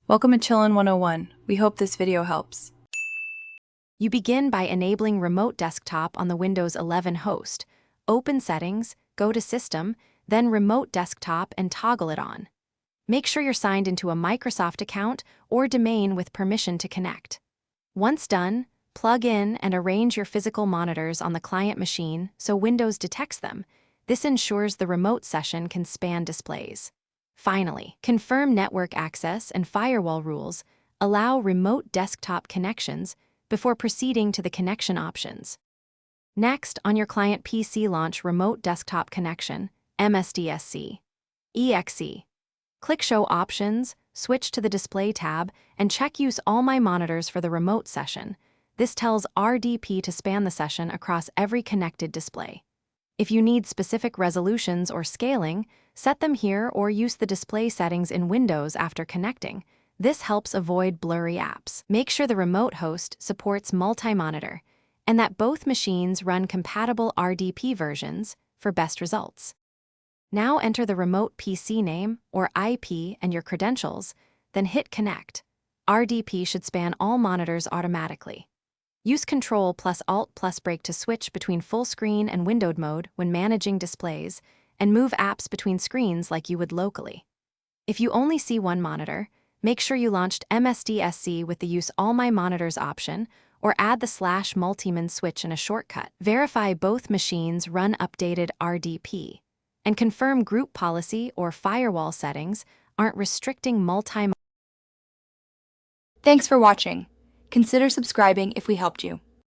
Welcome to Chillin' 101. We hope this video helps. You begin by enabling Remote Desktop on the Windows 11 host. Open Settings, go to System, then Remote Desktop and toggle it on. Make sure you're signed into a Microsoft account or domain with permission to connect. Once done, plug in and arrange your physical monitors on the client machine so Windows detects them. This ensures the remote session can span displays. Finally, confirm network access and firewall rules, allow remote desktop connections before proceeding to the connection options. Next, on your client PC, launch Remote Desktop Connection, MSDSC. EXE. Click Show Options, switch to the Display tab, and check Use All My Monitors for the remote session. This tells RDP to span the session across every connected display. If you need specific resolutions or scaling, set them here or use the display settings in Windows after connecting. This helps avoid blurry apps. Make sure the remote host supports multi-monitor and that both machines run compatible RDP versions for best results. Now enter the remote PC name or IP and your credentials, then hit Connect. RDP should span all monitors automatically. Use Ctrl plus Alt plus Break to switch between full screen and windowed mode when managing displays, and move apps between screens like you would locally. If you only see one monitor, make sure you launched MSDSC with the Use All My Monitors option, or add the /multimin switch in a shortcut. Verify both machines run updated RDP, and confirm group policy or firewall settings aren't restricting multi. Thanks for watching. Consider subscribing if we helped you.